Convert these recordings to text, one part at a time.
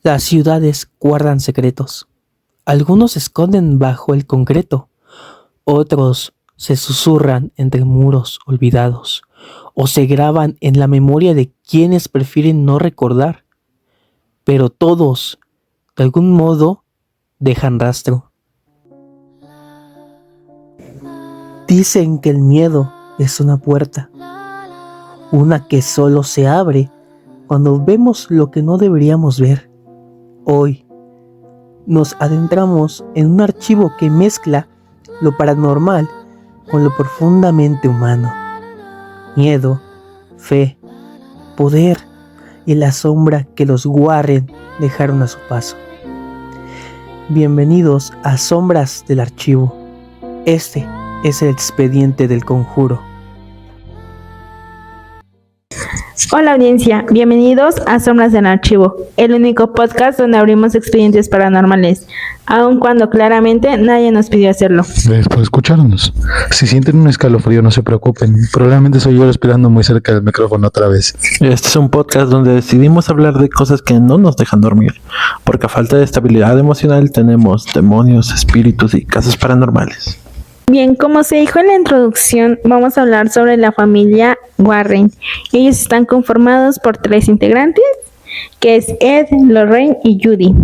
Las ciudades guardan secretos. Algunos se esconden bajo el concreto, otros se susurran entre muros olvidados o se graban en la memoria de quienes prefieren no recordar, pero todos, de algún modo, dejan rastro. Dicen que el miedo es una puerta, una que solo se abre cuando vemos lo que no deberíamos ver. Hoy nos adentramos en un archivo que mezcla lo paranormal con lo profundamente humano. Miedo, fe, poder y la sombra que los Warren dejaron a su paso. Bienvenidos a Sombras del Archivo. Este es el expediente del conjuro. Hola audiencia, bienvenidos a Sombras del Archivo, el único podcast donde abrimos expedientes paranormales, aun cuando claramente nadie nos pidió hacerlo. Gracias por escucharnos. Si sienten un escalofrío, no se preocupen. Probablemente soy yo respirando muy cerca del micrófono otra vez. Este es un podcast donde decidimos hablar de cosas que no nos dejan dormir, porque a falta de estabilidad emocional tenemos demonios, espíritus y casos paranormales. Bien, como se dijo en la introducción, vamos a hablar sobre la familia Warren. Ellos están conformados por 3 integrantes, que es Ed, Lorraine y Judy.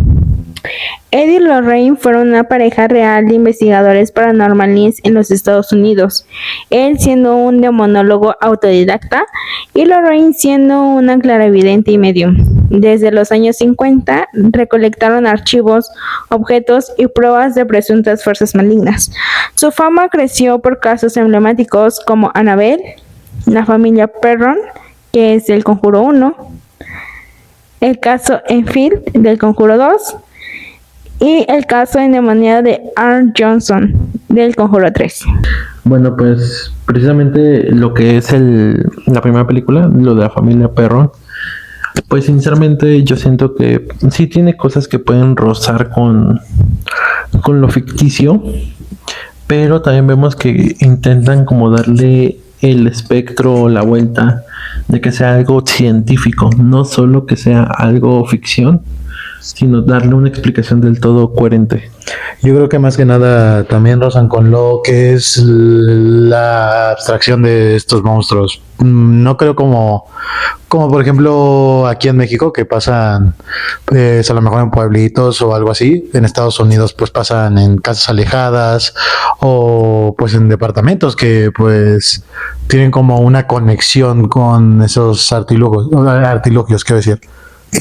Ed y Lorraine fueron una pareja real de investigadores paranormales en los Estados Unidos, él siendo un demonólogo autodidacta y Lorraine siendo una clarividente y medium. Desde los años 50 recolectaron archivos, objetos y pruebas de presuntas fuerzas malignas. Su fama creció por casos emblemáticos como Annabelle, la familia Perron, que es del Conjuro 1, el caso Enfield del Conjuro 2, y el caso endemoniado de Arn Johnson del Conjuro 3. Bueno, pues precisamente lo que es la primera película, lo de la familia Perron, pues sinceramente yo siento que sí tiene cosas que pueden rozar con lo ficticio, pero también vemos que intentan como darle el espectro, la vuelta de que sea algo científico, no solo que sea algo ficción, sino darle una explicación del todo coherente. Yo creo que más que nada también rozan con lo que es la abstracción de estos monstruos. No creo como por ejemplo aquí en México, que pasan pues a lo mejor en pueblitos o algo así. En Estados Unidos pues pasan en casas alejadas o pues en departamentos que pues tienen como una conexión con esos artilugios, quiero decir.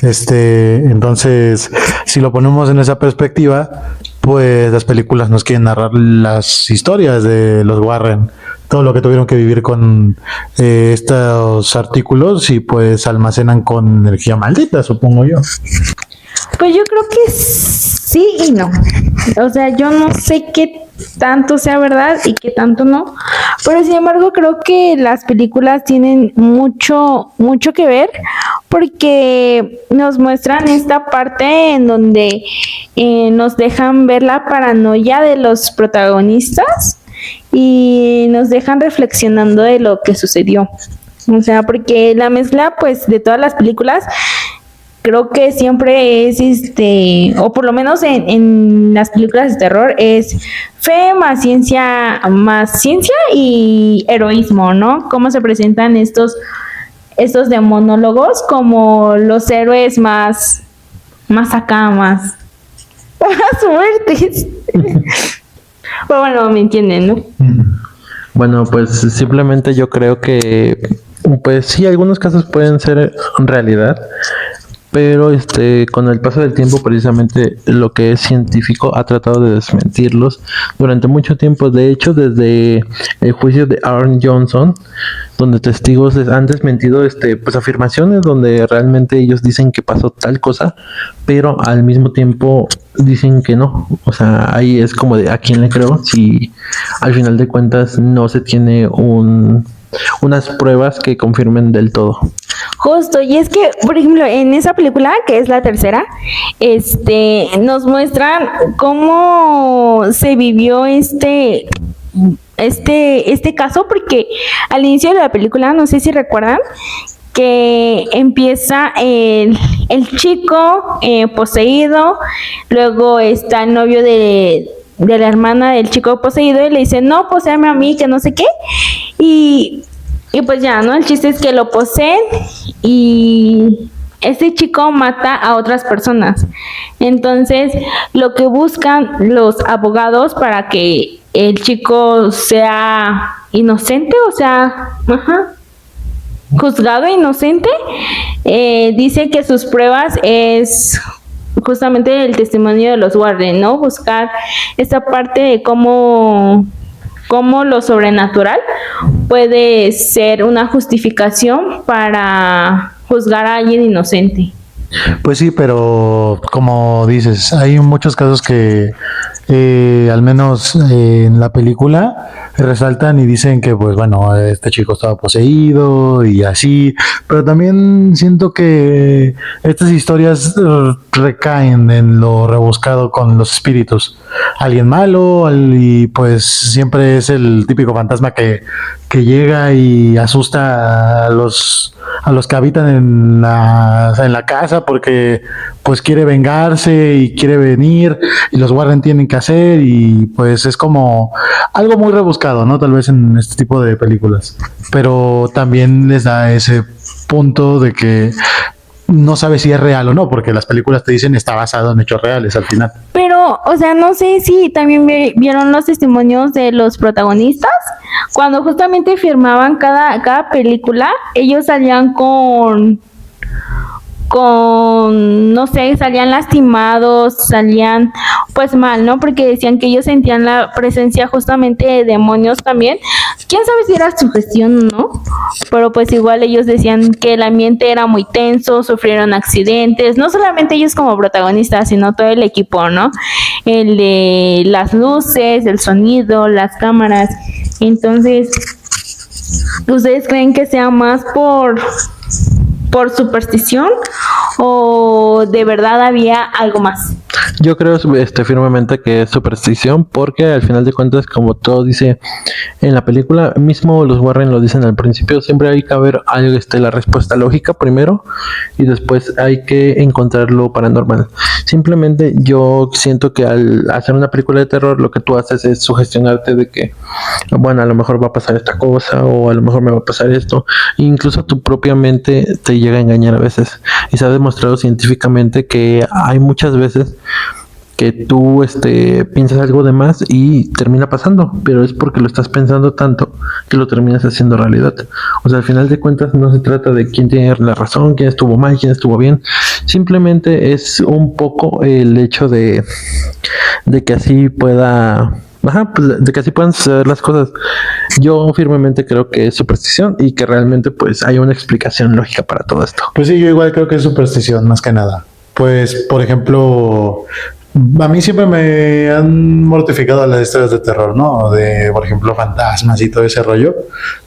Entonces, si lo ponemos en esa perspectiva, pues las películas nos quieren narrar las historias de los Warren, todo lo que tuvieron que vivir con estos artículos y pues almacenan con energía maldita, supongo yo. Pues yo creo que sí y no. O sea, yo no sé qué tanto sea verdad y qué tanto no. Pero sin embargo, creo que las películas tienen mucho que ver porque nos muestran esta parte en donde nos dejan ver la paranoia de los protagonistas y nos dejan reflexionando de lo que sucedió. O sea, porque la mezcla pues de todas las películas creo que siempre es o por lo menos en las películas de terror es fe más ciencia y heroísmo, ¿no? Cómo se presentan estos demonólogos como los héroes más fuertes. Pero bueno, me entienden, ¿no? Bueno, pues simplemente yo creo que pues sí, algunos casos pueden ser realidad, pero con el paso del tiempo precisamente lo que es científico ha tratado de desmentirlos durante mucho tiempo. De hecho, desde el juicio de Arn Johnson, donde testigos han desmentido pues afirmaciones donde realmente ellos dicen que pasó tal cosa, pero al mismo tiempo dicen que no. O sea, ahí es como de a quién le creo si al final de cuentas no se tiene unas pruebas que confirmen del todo. Justo, y es que, por ejemplo, en esa película, que es la tercera, nos muestran cómo se vivió este caso, porque al inicio de la película, no sé si recuerdan, que empieza el chico poseído, luego está el novio de la hermana del chico poseído y le dice, no, poséame a mí, que no sé qué, y pues ya, ¿no? El chiste es que lo poseen y este chico mata a otras personas. Entonces, lo que buscan los abogados para que el chico sea inocente, o sea, juzgado inocente, dice que sus pruebas es justamente el testimonio de los Warren, ¿no? Buscar esta parte de cómo lo sobrenatural puede ser una justificación para juzgar a alguien inocente. Pues sí, pero como dices, hay muchos casos que al menos en la película resaltan y dicen que pues bueno, este chico estaba poseído y así, pero también siento que estas historias recaen en lo rebuscado con los espíritus. Alguien malo y pues siempre es el típico fantasma que llega y asusta a los que habitan en la casa porque pues quiere vengarse y quiere venir y los Warren tienen que hacer y pues es como algo muy rebuscado, ¿no? Tal vez en este tipo de películas, pero también les da ese punto de que no sabes si es real o no, porque las películas te dicen está basado en hechos reales al final. Pero, o sea, no sé si también vieron los testimonios de los protagonistas. Cuando justamente firmaban cada película, ellos salían con, no sé, salían lastimados, salían pues mal, ¿no? Porque decían que ellos sentían la presencia justamente de demonios también. Quién sabe si era sugestión o no, pero pues igual ellos decían que el ambiente era muy tenso, sufrieron accidentes, no solamente ellos como protagonistas, sino todo el equipo, ¿no? El de las luces, el sonido, las cámaras. Entonces, ¿ustedes creen que sea más por superstición o de verdad había algo más? Yo creo firmemente que es superstición, porque al final de cuentas, como todo dice en la película, mismo los Warren lo dicen al principio, siempre hay que haber algo, la respuesta lógica primero y después hay que encontrar lo paranormal. Simplemente yo siento que al hacer una película de terror lo que tú haces es sugestionarte de que, bueno, a lo mejor va a pasar esta cosa o a lo mejor me va a pasar esto. E incluso tu propia mente te llega a engañar a veces, y se ha demostrado científicamente que hay muchas veces que tú piensas algo de más y termina pasando, pero es porque lo estás pensando tanto que lo terminas haciendo realidad. O sea, al final de cuentas no se trata de quién tiene la razón, quién estuvo mal, quién estuvo bien. Simplemente es un poco el hecho de que así pueda... pues de que así puedan suceder las cosas. Yo firmemente creo que es superstición y que realmente pues hay una explicación lógica para todo esto. Pues sí, yo igual creo que es superstición más que nada. Pues, por ejemplo, a mí siempre me han mortificado las historias de terror, ¿no? De, por ejemplo, fantasmas y todo ese rollo.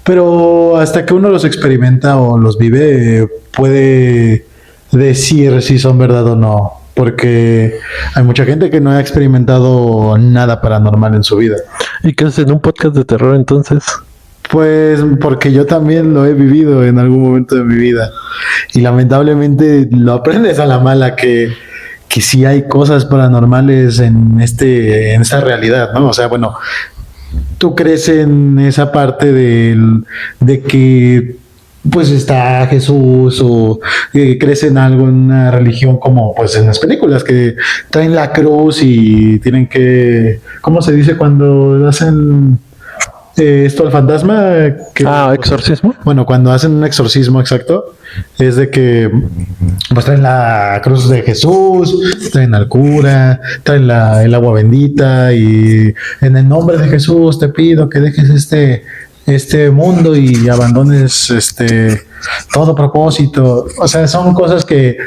Pero hasta que uno los experimenta o los vive, puede decir si son verdad o no. Porque hay mucha gente que no ha experimentado nada paranormal en su vida. ¿Y qué haces en un podcast de terror entonces? Pues porque yo también lo he vivido en algún momento de mi vida. Y lamentablemente lo aprendes a la mala que sí hay cosas paranormales en esta realidad, ¿no? O sea, bueno, tú crees en esa parte de que pues está Jesús o crees en algo, en una religión como pues en las películas que traen la cruz y tienen que, ¿cómo se dice cuando hacen esto al fantasma? ¿Exorcismo? Bueno, cuando hacen un exorcismo, exacto, es de que pues traen la cruz de Jesús, traen al cura, traen el agua bendita y en el nombre de Jesús te pido que dejes este mundo y abandones todo propósito. O sea, son cosas que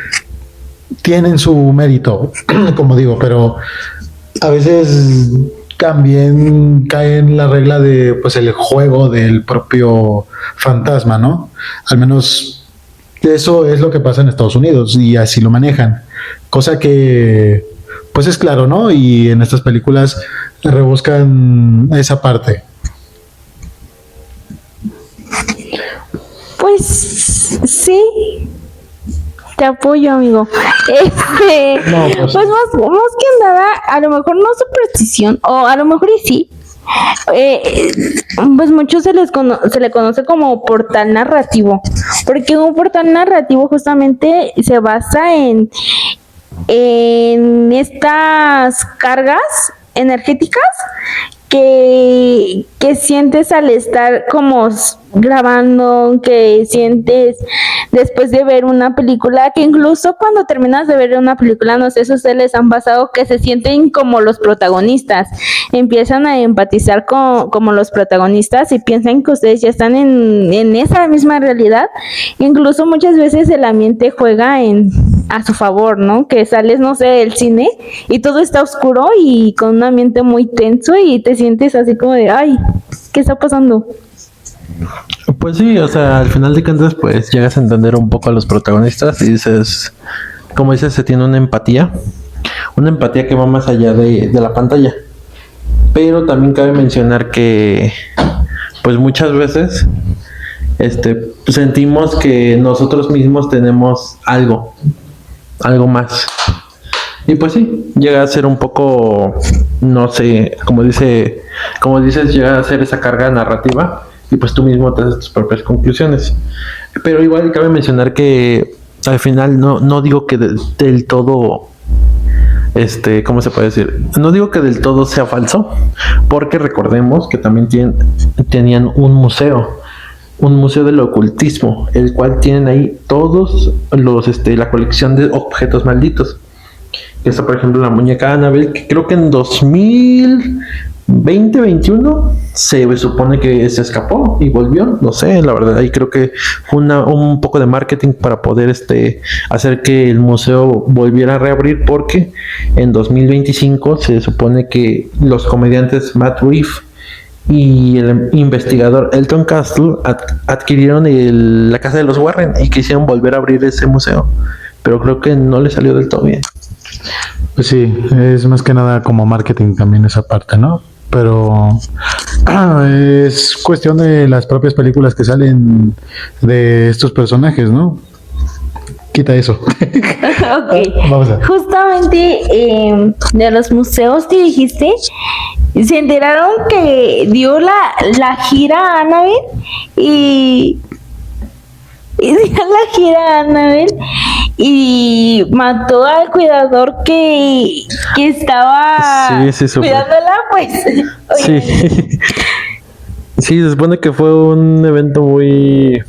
tienen su mérito, como digo, pero a veces también cae en la regla de pues el juego del propio fantasma, ¿no? Al menos eso es lo que pasa en Estados Unidos y así lo manejan, cosa que pues es claro, ¿no? Y en estas películas rebuscan esa parte. Pues sí, te apoyo, amigo. No, pues, Pues más que nada, a lo mejor no superstición, o a lo mejor y sí. Pues muchos se le conoce como portal narrativo, porque un portal narrativo justamente se basa en estas cargas energéticas que sientes al estar como grabando, que sientes después de ver una película, que incluso cuando terminas de ver una película, no sé si a ustedes les han pasado que se sienten como los protagonistas, empiezan a empatizar como los protagonistas y piensan que ustedes ya están en esa misma realidad. Incluso muchas veces el ambiente juega a su favor, ¿no? Que sales, no sé, del cine y todo está oscuro y con un ambiente muy tenso y te sientes así como de, ay, ¿qué está pasando? Pues sí, o sea, al final de cuentas, pues llegas a entender un poco a los protagonistas y dices, como dices, se tiene una empatía que va más allá de la pantalla. Pero también cabe mencionar que, pues muchas veces, sentimos que nosotros mismos tenemos algo más. Y pues sí, llega a ser un poco, no sé, como dices, llega a ser esa carga narrativa y pues tú mismo te haces tus propias conclusiones. Pero igual cabe mencionar que al final no digo que del todo, ¿cómo se puede decir? No digo que del todo sea falso, porque recordemos que también tenían un museo del ocultismo, el cual tienen ahí todos la colección de objetos malditos. Está, por ejemplo, la muñeca Annabelle, que creo que en 2020-21 se supone que se escapó y volvió. No sé, la verdad, ahí creo que fue un poco de marketing para poder hacer que el museo volviera a reabrir, porque en 2025 se supone que los comediantes Matt Reeves y el investigador Elton Castle adquirieron la casa de los Warren y quisieron volver a abrir ese museo, pero creo que no le salió del todo bien. pues sí, es más que nada como marketing también esa parte, ¿no? Pero es cuestión de las propias películas que salen de estos personajes, ¿no? Quita eso. Ok. Vamos a. Justamente de los museos que dijiste, se enteraron que dio la gira a Annabelle y dio la gira a Annabelle y mató al cuidador que estaba Sí, supe. cuidándola, pues. Sí. Sí, se supone que fue un evento muy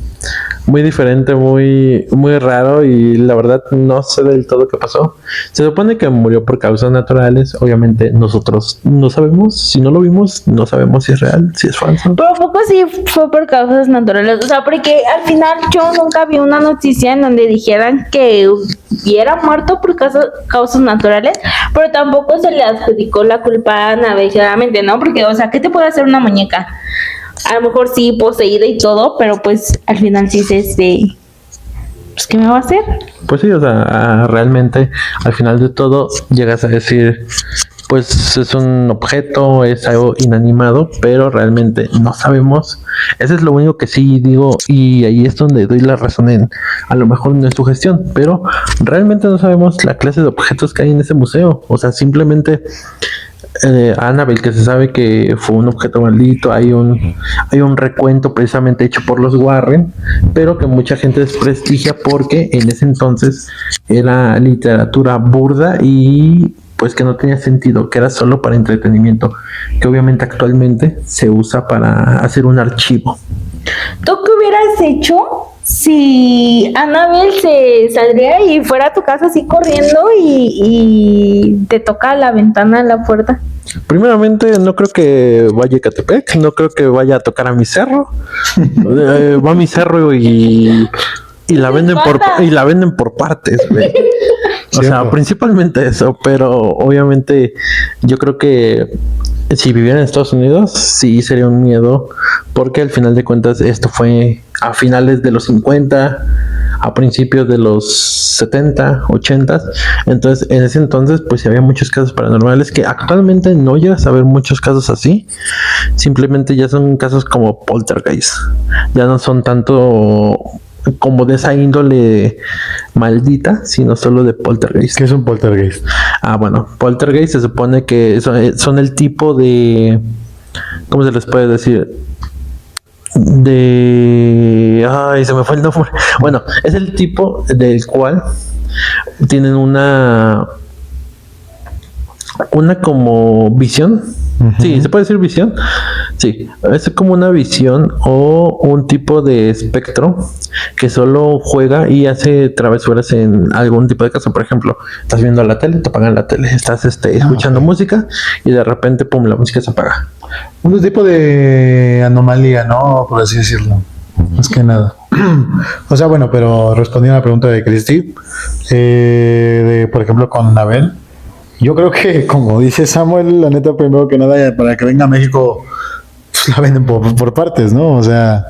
diferente, muy raro, y la verdad no sé del todo qué pasó. Se supone que murió por causas naturales. Obviamente nosotros no sabemos, si no lo vimos, no sabemos si es real, si es falso. Pero poco sí fue por causas naturales, o sea, porque al final yo nunca vi una noticia en donde dijeran que hubiera muerto por causas naturales, pero tampoco se le adjudicó la culpa a Annabelle, claramente, ¿no? Porque, o sea, ¿qué te puede hacer una muñeca? A lo mejor sí poseída y todo, pero pues al final sí es pues ¿qué me va a hacer? Pues sí, o sea, realmente al final de todo llegas a decir, pues es un objeto, es algo inanimado, pero realmente no sabemos. Eso es lo único que sí digo, y ahí es donde doy la razón a lo mejor no es su gestión, pero realmente no sabemos la clase de objetos que hay en ese museo. O sea, simplemente Annabelle, que se sabe que fue un objeto maldito, hay un recuento precisamente hecho por los Warren, pero que mucha gente desprestigia porque en ese entonces era literatura burda y pues que no tenía sentido, que era solo para entretenimiento, que obviamente actualmente se usa para hacer un archivo. ¿Tú qué hubieras hecho si Annabelle se saldría y fuera a tu casa así corriendo y te toca la ventana, la puerta? Primeramente, no creo que vaya a Ecatepec, no creo que vaya a tocar a mi cerro. Va a mi cerro y la venden por partes, güey. O sea, principalmente eso, pero obviamente yo creo que si viviera en Estados Unidos sí sería un miedo, porque al final de cuentas esto fue a finales de los 50, a principios de los 70, 80. Entonces, en ese entonces, pues había muchos casos paranormales que actualmente no llegas a ver muchos casos así. Simplemente ya son casos como poltergeist. Ya no son tanto como de esa índole maldita, sino solo de poltergeist. ¿Qué es un poltergeist? Bueno, poltergeist se supone que son el tipo de... ¿Cómo se les puede decir? Ay, se me fue el nombre. Bueno, es el tipo del cual tienen una como visión. Sí, se puede decir visión. Sí, es como una visión o un tipo de espectro que solo juega y hace travesuras en algún tipo de caso. Por ejemplo, estás viendo la tele, te apagan la tele, estás escuchando música y de repente, pum, la música se apaga. Un tipo de anomalía, ¿no? Por así decirlo. Más que nada. O sea, bueno, pero respondiendo a la pregunta de Cristi, por ejemplo, con Anabel, yo creo que, como dice Samuel, la neta, primero que nada, para que venga a México, pues la venden por partes, ¿no? O sea,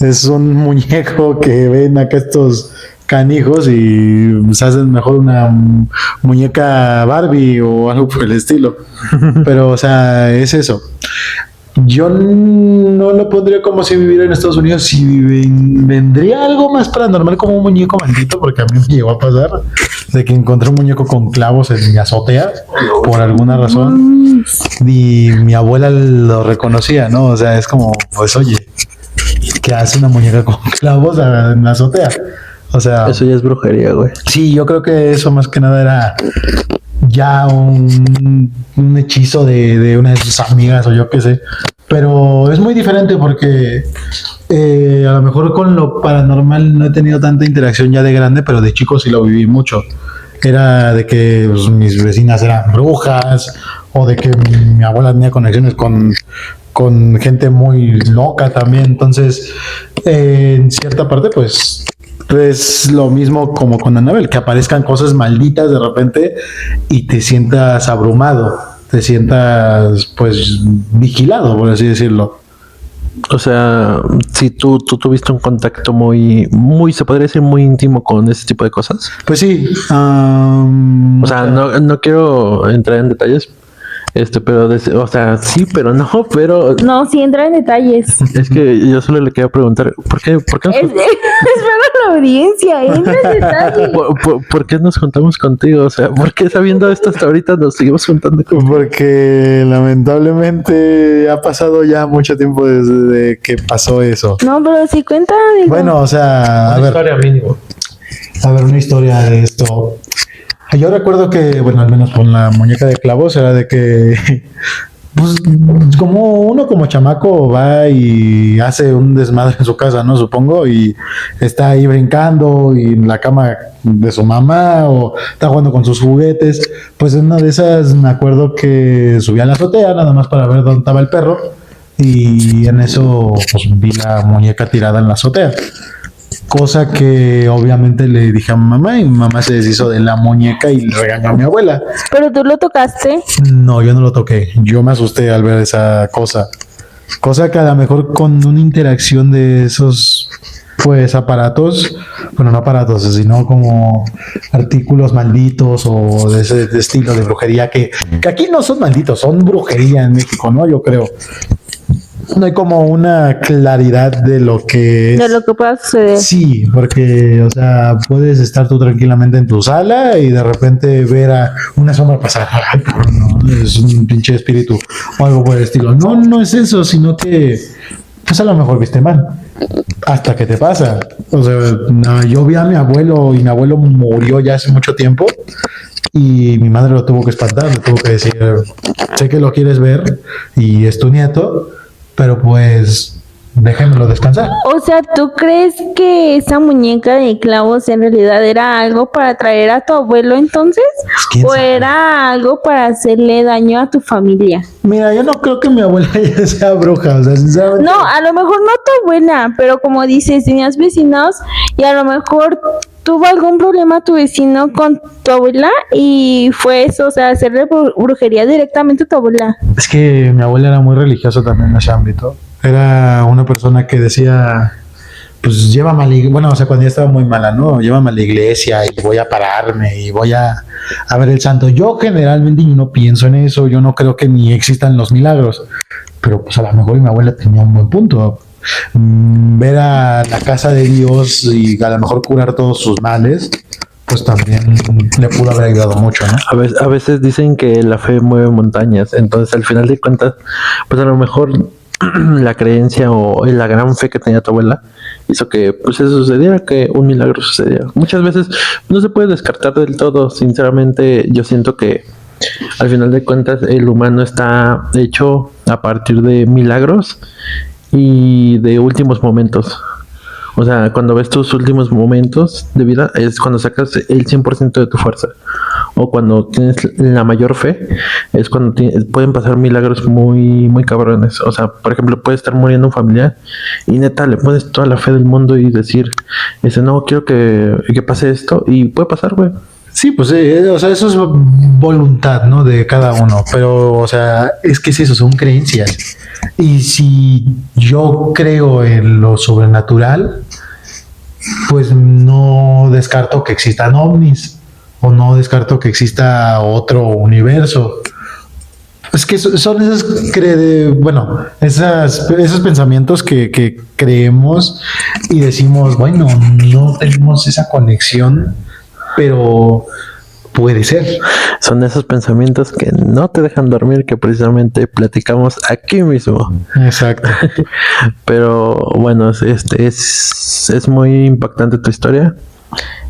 es un muñeco que ven acá estos canijos y se hacen mejor una muñeca Barbie o algo por el estilo. Pero, o sea, es eso. Yo no lo pondría como si viviera en Estados Unidos. Si vendría algo más paranormal como un muñeco maldito, porque a mí me llegó a pasar de que encontré un muñeco con clavos en mi azotea por alguna razón y mi abuela lo reconocía, ¿no? O sea, es como, pues oye, ¿qué hace una muñeca con clavos en la azotea? O sea, eso ya es brujería, güey. Sí, yo creo que eso más que nada era ya un hechizo de una de sus amigas o yo qué sé. Pero es muy diferente porque a lo mejor con lo paranormal no he tenido tanta interacción ya de grande, pero de chico sí lo viví mucho. Era de que pues, mis vecinas eran brujas o de que mi abuela tenía conexiones con gente muy loca también. Entonces, en cierta parte, pues es lo mismo como con Anabel, que aparezcan cosas malditas de repente y te sientas abrumado, te sientas pues vigilado, por así decirlo. O sea, si tú tuviste un contacto muy, se podría decir muy íntimo con ese tipo de cosas. Pues sí. O sea, no quiero entrar en detalles, pero, o sea, sí, pero no, pero... No, sí entra en detalles. Es que yo solo le quería preguntar, ¿por qué nos Es para la audiencia, entra en detalles. ¿Por qué nos juntamos contigo? O sea, ¿por qué sabiendo esto hasta ahorita nos seguimos juntando contigo? Porque lamentablemente ha pasado ya mucho tiempo desde que pasó eso. No, pero sí cuenta. Digo. Bueno, o sea, Una historia mínimo. A ver, una historia de esto. Yo recuerdo que, bueno, al menos con la muñeca de clavos era de que, pues, como uno como chamaco va y hace un desmadre en su casa, ¿no? Supongo, y está ahí brincando y en la cama de su mamá o está jugando con sus juguetes. Pues en una de esas me acuerdo que subí a la azotea nada más para ver dónde estaba el perro y en eso, pues, vi la muñeca tirada en la azotea. Cosa que obviamente le dije a mi mamá y mi mamá se deshizo de la muñeca y le regañó a mi abuela. ¿Pero tú lo tocaste? No, yo no lo toqué. Yo me asusté al ver esa cosa. Cosa que a lo mejor con una interacción de esos, pues, aparatos, bueno, no aparatos, sino como artículos malditos o de ese estilo de brujería que aquí no son malditos, son brujería en México, ¿no? Yo creo. No hay como una claridad de lo que es. De lo que pueda suceder. Sí, porque, o sea, puedes estar tú tranquilamente en tu sala y de repente ver a una sombra pasar. Ay, no, es un pinche espíritu o algo por el estilo. No, no es eso, sino que, pues a lo mejor viste mal. Hasta que te pasa. O sea, no, yo vi a mi abuelo y mi abuelo murió ya hace mucho tiempo y mi madre lo tuvo que espantar, le tuvo que decir, sé que lo quieres ver y es tu nieto, pero pues déjenmelo descansar. O sea, ¿tú crees que esa muñeca de clavos en realidad era algo para atraer a tu abuelo entonces? ¿O era algo para hacerle daño a tu familia? Mira, yo no creo que mi abuela ya sea bruja, o sea, sinceramente. No, a lo mejor no tu abuela, pero como dices, tenías vecinos y a lo mejor tuvo algún problema tu vecino con tu abuela y fue eso, o sea, hacerle brujería directamente a tu abuela. Es que mi abuela era muy religiosa también en ese ámbito. Era una persona que decía, pues llévame a la iglesia, bueno, o sea, cuando ya estaba muy mala, ¿no? Llévame a la iglesia y voy a pararme y voy a ver el santo. Yo generalmente no pienso en eso, yo no creo que ni existan los milagros, pero pues a lo mejor mi abuela tenía un buen punto. Ver a la casa de Dios y a lo mejor curar todos sus males, pues también le pudo haber ayudado mucho, ¿no? A veces dicen que la fe mueve montañas, entonces al final de cuentas, pues a lo mejor la creencia o la gran fe que tenía tu abuela hizo que pues eso sucediera, que un milagro sucediera. Muchas veces no se puede descartar del todo, sinceramente yo siento que al final de cuentas el humano está hecho a partir de milagros y de últimos momentos. O sea, cuando ves tus últimos momentos de vida es cuando sacas el 100% de tu fuerza. O cuando tienes la mayor fe, es cuando pueden pasar milagros muy, muy cabrones. O sea, por ejemplo, puede estar muriendo un familiar y neta le pones toda la fe del mundo y decir, no, quiero que pase esto y puede pasar, güey. Sí, pues, o sea, eso es voluntad, ¿no? De cada uno, pero, o sea, es que es eso, son creencias. Y si yo creo en lo sobrenatural, pues no descarto que existan ovnis o no descarto que exista otro universo. Es que son esas, bueno, esos pensamientos que creemos y decimos, bueno, no tenemos esa conexión, pero puede ser. Son esos pensamientos que no te dejan dormir, que precisamente platicamos aquí mismo. Exacto. Pero bueno, es muy impactante tu historia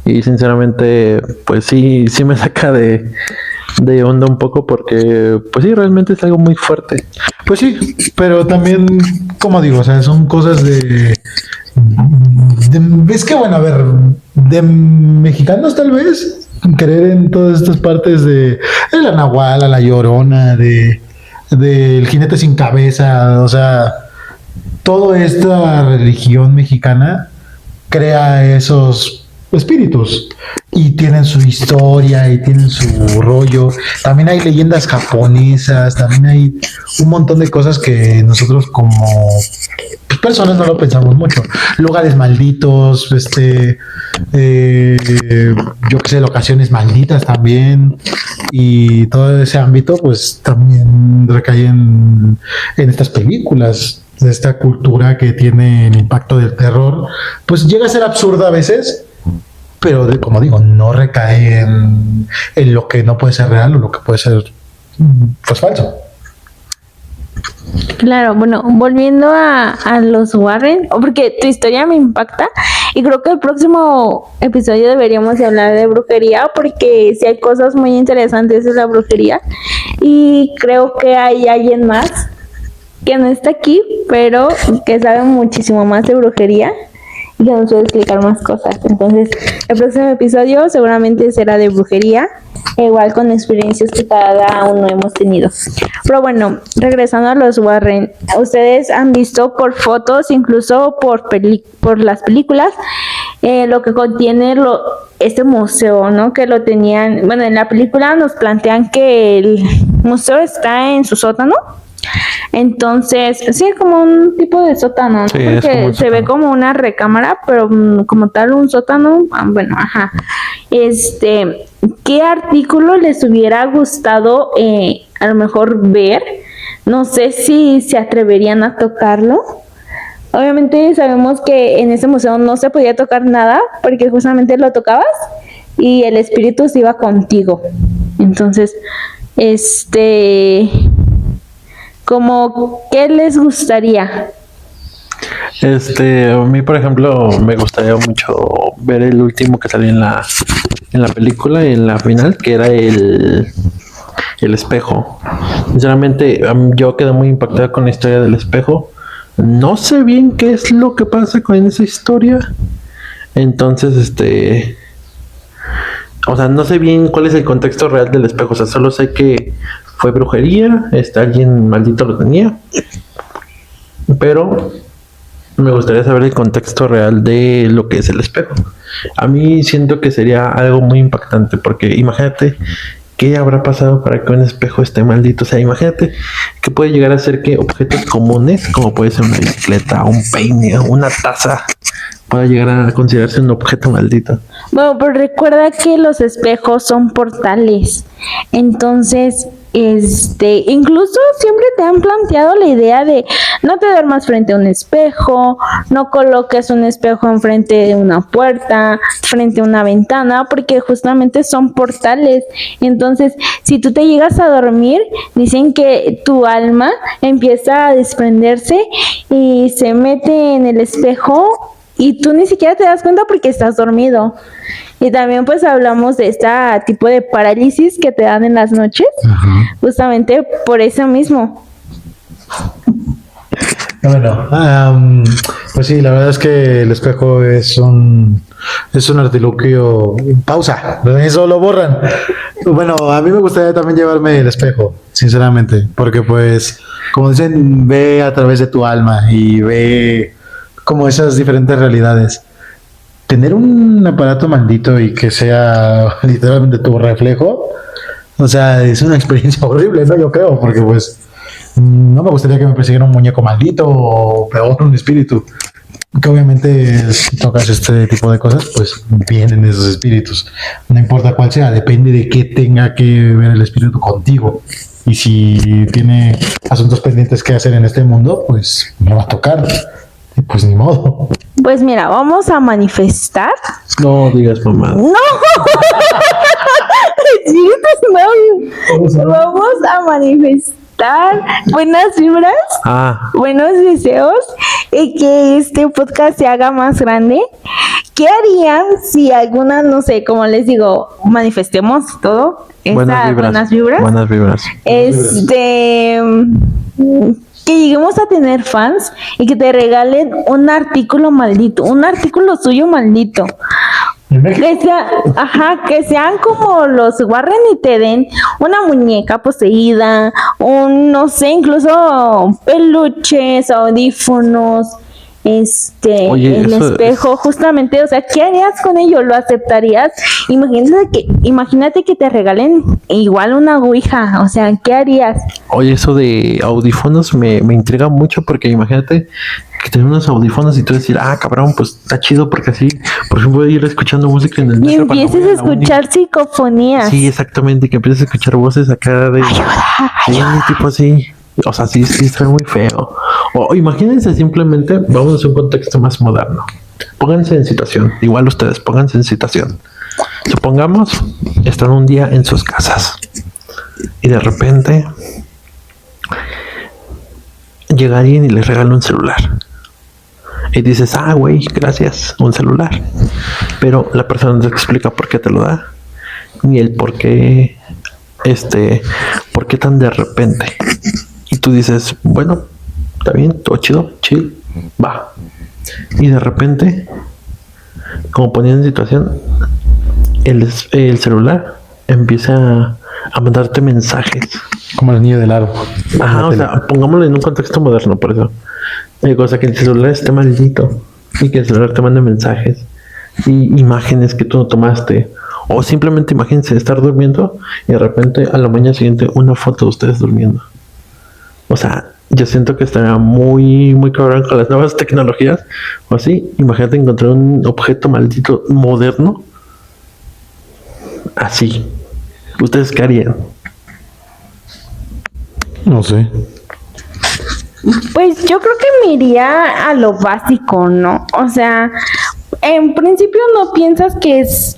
y sinceramente pues sí me saca de onda un poco porque pues sí, realmente es algo muy fuerte. Pues sí, pero también, como digo, o sea, son cosas es que bueno, a ver, de mexicanos tal vez creer en todas estas partes de la Nahuala, la Llorona, del jinete sin cabeza, o sea, toda esta religión mexicana crea esos espíritus y tienen su historia y tienen su rollo. También hay leyendas japonesas, también hay un montón de cosas que nosotros como personas no lo pensamos mucho. Lugares malditos, yo qué sé, locaciones malditas también, y todo ese ámbito pues también recae en estas películas, de esta cultura que tiene el impacto del terror, pues llega a ser absurda a veces, pero como digo, no recae en lo que no puede ser real o lo que puede ser pues falso. Claro, bueno, volviendo a los Warren, porque tu historia me impacta y creo que el próximo episodio deberíamos de hablar de brujería porque sí hay cosas muy interesantes de la brujería y creo que hay alguien más que no está aquí, pero que sabe muchísimo más de brujería y que nos puede explicar más cosas. Entonces, el próximo episodio seguramente será de brujería, igual con experiencias que cada uno hemos tenido. Pero bueno, regresando a los Warren, ustedes han visto por fotos, incluso por las películas, lo que contiene este museo, ¿no? Que lo tenían, bueno, en la película nos plantean que el museo está en su sótano. Entonces, sí, como un tipo de sótano, ¿no? Sí, porque se ve como una recámara, pero como tal un sótano. Bueno, ajá. ¿Qué artículo les hubiera gustado a lo mejor ver? No sé si se atreverían a tocarlo. Obviamente sabemos que en ese museo no se podía tocar nada porque justamente lo tocabas y el espíritu se iba contigo. Entonces, como, ¿qué les gustaría? A mí, por ejemplo, me gustaría mucho ver el último que salió en la película, en la final, que era el espejo. Sinceramente, yo quedé muy impactada con la historia del espejo. No sé bien qué es lo que pasa con esa historia. Entonces, o sea, no sé bien cuál es el contexto real del espejo. O sea, solo sé que fue brujería, alguien maldito lo tenía. Pero me gustaría saber el contexto real de lo que es el espejo. A mí siento que sería algo muy impactante, porque imagínate qué habrá pasado para que un espejo esté maldito. O sea, imagínate que puede llegar a ser que objetos comunes, como puede ser una bicicleta, un peine, una taza, pueda llegar a considerarse un objeto maldito. Bueno, pero recuerda que los espejos son portales. Entonces, incluso siempre te han planteado la idea de no te duermas frente a un espejo, no coloques un espejo enfrente de una puerta, frente a una ventana, porque justamente son portales. Entonces, si tú te llegas a dormir, dicen que tu alma empieza a desprenderse y se mete en el espejo y tú ni siquiera te das cuenta porque estás dormido. Y también pues hablamos de este tipo de parálisis que te dan en las noches, justamente por eso mismo. Bueno, pues sí, la verdad es que el espejo es un artilugio. Pausa, eso lo borran. Bueno, a mí me gustaría también llevarme el espejo, sinceramente, porque pues, como dicen, ve a través de tu alma y ve como esas diferentes realidades. Tener un aparato maldito y que sea literalmente tu reflejo, o sea, es una experiencia horrible, ¿no? Yo creo, porque pues no me gustaría que me persiguiera un muñeco maldito o peor, un espíritu. Que obviamente si tocas este tipo de cosas, pues vienen esos espíritus. No importa cuál sea, depende de qué tenga que ver el espíritu contigo. Y si tiene asuntos pendientes que hacer en este mundo, pues me va a tocar. Y pues ni modo. Pues mira, vamos a manifestar. No digas mamá. No. Chiquitos, no. Vamos a manifestar buenas vibras, buenos deseos y que este podcast se haga más grande. ¿Qué harían si alguna, no sé, como les digo, manifestemos todo? Buenas vibras. Buenas vibras. Que lleguemos a tener fans y que te regalen un artículo maldito, un artículo suyo maldito. Que sean como los Warren y te den una muñeca poseída, no sé, incluso peluches, audífonos, Oye, el espejo, justamente, o sea, ¿qué harías con ello? ¿Lo aceptarías? Imagínate que te regalen igual una ouija, o sea, ¿qué harías? Oye, eso de audífonos me intriga mucho porque imagínate que tener unos audífonos y tú decir, cabrón, pues está chido porque así, por ejemplo, ir escuchando música en el metro. Y empieces a escuchar psicofonías. Sí, exactamente, que empieces a escuchar voces acá de... Ayuda. Tipo así. O sea, sí está muy feo. O imagínense simplemente, vamos a hacer un contexto más moderno. Pónganse en situación, igual ustedes, pónganse en situación. Supongamos, están un día en sus casas y de repente llega alguien y les regala un celular. Y dices, güey, gracias, un celular. Pero la persona no te explica por qué te lo da, ni el por qué, por qué tan de repente. Y tú dices, bueno, está bien, todo chido, chill, va. Y de repente, como poniendo en situación, el celular empieza a mandarte mensajes. Como el niño del aro. O sea, pongámoslo en un contexto moderno, por eso. O sea, que el celular esté maldito y que el celular te mande mensajes y imágenes que tú no tomaste. O simplemente imagínense estar durmiendo y de repente a la mañana siguiente una foto de ustedes durmiendo. O sea, yo siento que estaría muy, muy cabrón con las nuevas tecnologías. O así, imagínate encontrar un objeto maldito moderno. Así. ¿Ustedes qué harían? No sé. Pues yo creo que me iría a lo básico, ¿no? O sea, en principio no piensas que es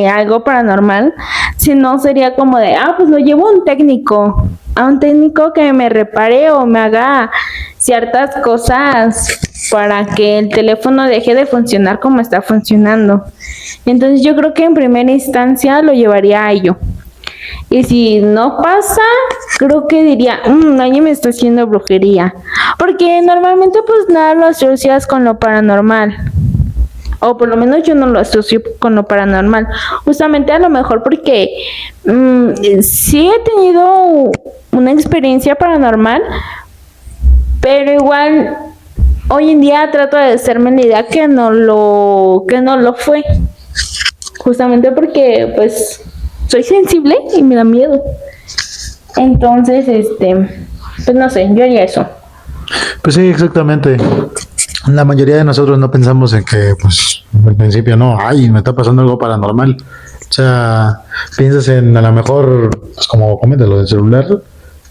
algo paranormal, sino sería como de, pues lo llevo a un técnico que me repare o me haga ciertas cosas para que el teléfono deje de funcionar como está funcionando. Entonces yo creo que en primera instancia lo llevaría a ello. Y si no pasa, creo que diría, alguien me está haciendo brujería. Porque normalmente pues nada lo asocias con lo paranormal. O por lo menos yo no lo asocio con lo paranormal. Justamente a lo mejor porque sí he tenido una experiencia paranormal, pero igual hoy en día trato de hacerme la idea que no lo fue. Justamente porque pues soy sensible y me da miedo. Entonces, pues no sé, yo haría eso. Pues sí, exactamente. la mayoría de nosotros no pensamos en que, pues, al principio no, ay, me está pasando algo paranormal. O sea, piensas en a lo mejor, pues como comenta lo del celular,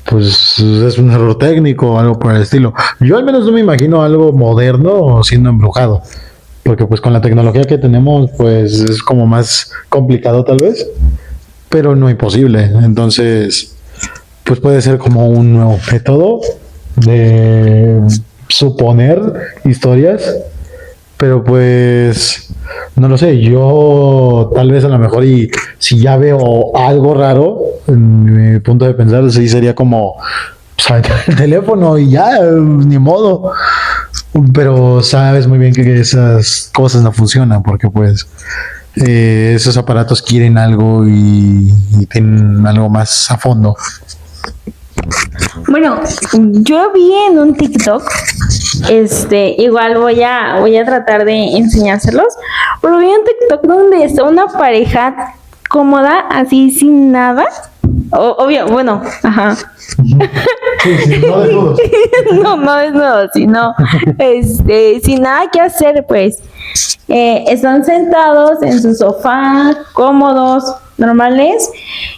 pues es un error técnico o algo por el estilo. Yo al menos no me imagino algo moderno siendo embrujado, porque pues con la tecnología que tenemos, pues es como más complicado tal vez, pero no imposible. Entonces, pues puede ser como un nuevo método de suponer historias, pero pues no lo sé, yo tal vez a lo mejor y si ya veo algo raro, en mi punto de pensar, sí sería como sacar el teléfono y ya, ni modo. Pero sabes muy bien que esas cosas no funcionan porque pues esos aparatos quieren algo y tienen algo más a fondo. Bueno, yo vi en un TikTok, igual voy a tratar de enseñárselos, pero vi un TikTok donde está una pareja cómoda, así sin nada, obvio, bueno, ajá. Sí, sí, no desnudos. No es nuevo, sino, sin nada que hacer, pues, están sentados en su sofá, cómodos, normales,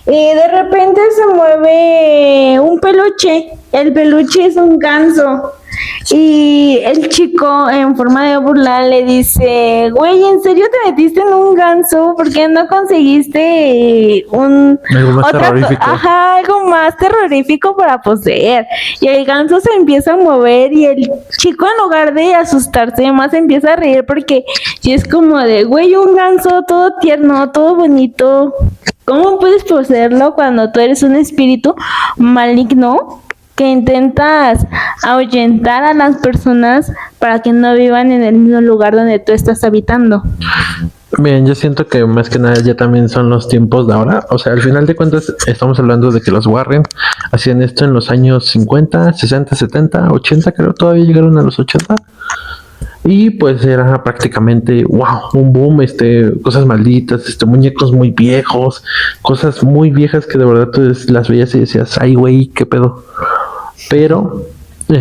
y de repente se mueve un peluche. El peluche es un ganso. Y el chico, en forma de burla, le dice: güey, ¿en serio te metiste en un ganso? ¿Por qué no conseguiste Algo más terrorífico. Ajá, algo más terrorífico para poseer? Y el ganso se empieza a mover y el chico, en lugar de asustarse más, empieza a reír porque sí es como de, güey, un ganso todo tierno, todo bonito. ¿Cómo puedes poseerlo cuando tú eres un espíritu maligno que intentas ahuyentar a las personas para que no vivan en el mismo lugar donde tú estás habitando? Bien, yo siento que más que nada ya también son los tiempos de ahora. O sea, al final de cuentas estamos hablando de que los Warren hacían esto en los años 50, 60, 70, 80, creo, todavía llegaron a los 80. Y pues era prácticamente, wow, un boom, cosas malditas, muñecos muy viejos, cosas muy viejas que de verdad tú las veías y decías, ay güey, qué pedo. Pero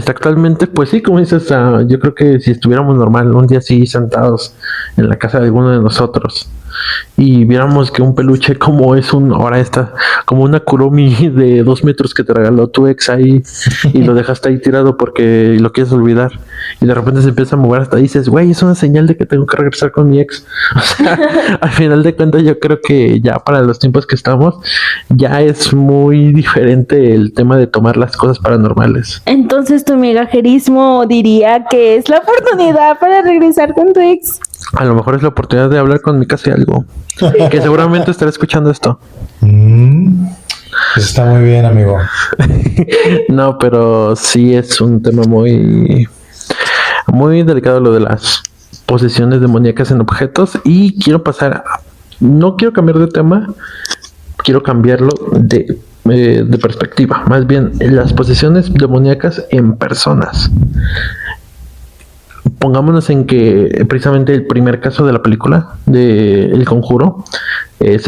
actualmente, pues sí, como dices, yo creo que si estuviéramos normal, un día así sentados en la casa de alguno de nosotros y viéramos que un peluche como es ahora está como una Kuromi de 2 metros que te regaló tu ex ahí y lo dejaste ahí tirado porque lo quieres olvidar y de repente se empieza a mover, hasta dices, güey, es una señal de que tengo que regresar con mi ex. O sea, al final de cuentas yo creo que ya para los tiempos que estamos ya es muy diferente el tema de tomar las cosas paranormales. Entonces tu migajerismo diría que es la oportunidad para regresar con tu ex. A lo mejor es la oportunidad de hablar con mi casi algo que seguramente estará escuchando esto. Pues está muy bien, amigo. No, pero sí es un tema muy muy delicado lo de las posesiones demoníacas en objetos. Y quiero pasar no quiero cambiar de tema, quiero cambiarlo de perspectiva, más bien las posesiones demoníacas en personas. Pongámonos en que precisamente el primer caso de la película de El Conjuro es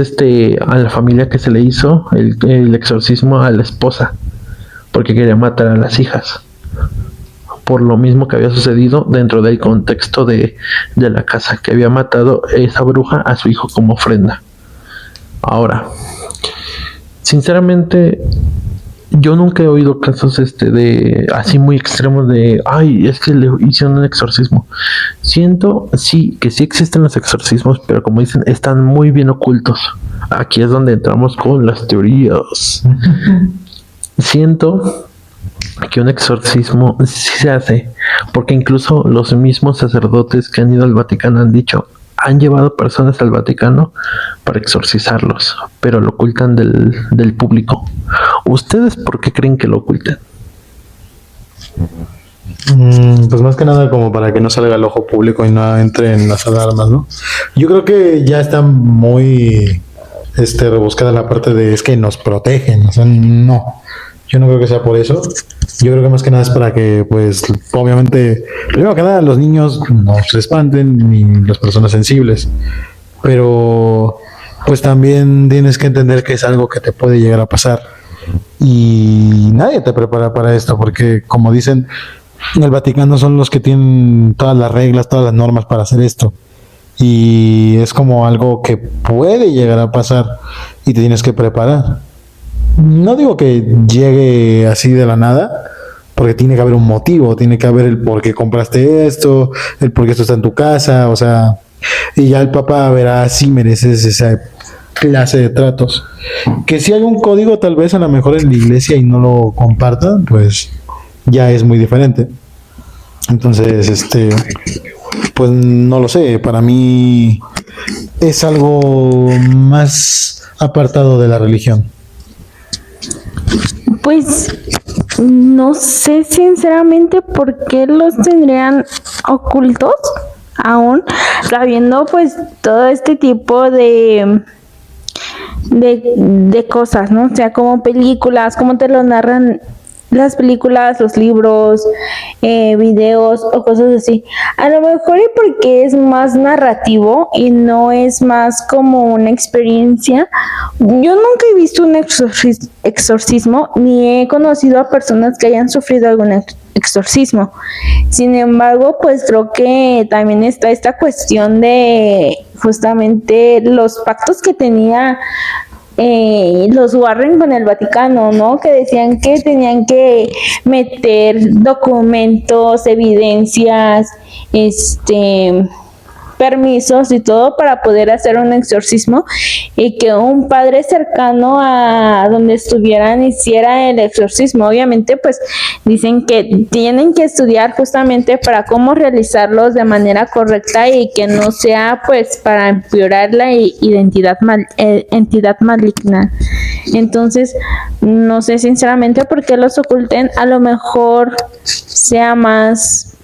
a la familia que se le hizo el exorcismo a la esposa porque quería matar a las hijas por lo mismo que había sucedido dentro del contexto de la casa, que había matado esa bruja a su hijo como ofrenda. Ahora, sinceramente, yo nunca he oído casos de así muy extremos de ay, es que le hicieron un exorcismo. Siento sí que sí existen los exorcismos, pero como dicen, están muy bien ocultos. Aquí es donde entramos con las teorías. Siento que un exorcismo sí se hace, porque incluso los mismos sacerdotes que han ido al Vaticano han dicho, han llevado personas al Vaticano para exorcizarlos, pero lo ocultan del público. ¿Ustedes por qué creen que lo ocultan? Pues más que nada como para que no salga al ojo público y no entren las alarmas, ¿no? Yo creo que ya está muy rebuscada la parte de es que nos protegen, o sea, no. Yo no creo que sea por eso. Yo creo que más que nada es para que, pues, obviamente, primero que nada, los niños no se espanten ni las personas sensibles. Pero, pues también tienes que entender que es algo que te puede llegar a pasar. Y nadie te prepara para esto, porque, como dicen, el Vaticano son los que tienen todas las reglas, todas las normas para hacer esto. Y es como algo que puede llegar a pasar y te tienes que preparar. No digo que llegue así de la nada, porque tiene que haber un motivo, tiene que haber el por qué compraste esto, el por qué esto está en tu casa, o sea, y ya el Papa verá si mereces esa clase de tratos. Que si hay un código tal vez a lo mejor en la iglesia y no lo compartan, pues ya es muy diferente. Entonces, pues no lo sé, para mí es algo más apartado de la religión. Pues no sé sinceramente por qué los tendrían ocultos aún, sabiendo pues todo este tipo de cosas, ¿no? O sea, como películas, como te lo narran las películas, los libros, videos o cosas así. A lo mejor y porque es más narrativo y no es más como una experiencia. Yo nunca he visto un exorcismo ni he conocido a personas que hayan sufrido algún exorcismo. Sin embargo, pues creo que también está esta cuestión de justamente los pactos que tenía los Warren con el Vaticano, ¿no? Que decían que tenían que meter documentos, evidencias, permisos y todo para poder hacer un exorcismo, y que un padre cercano a donde estuvieran hiciera el exorcismo. Obviamente pues dicen que tienen que estudiar justamente para cómo realizarlos de manera correcta y que no sea pues para empeorar la entidad maligna. Entonces no sé sinceramente por qué los oculten. A lo mejor sea más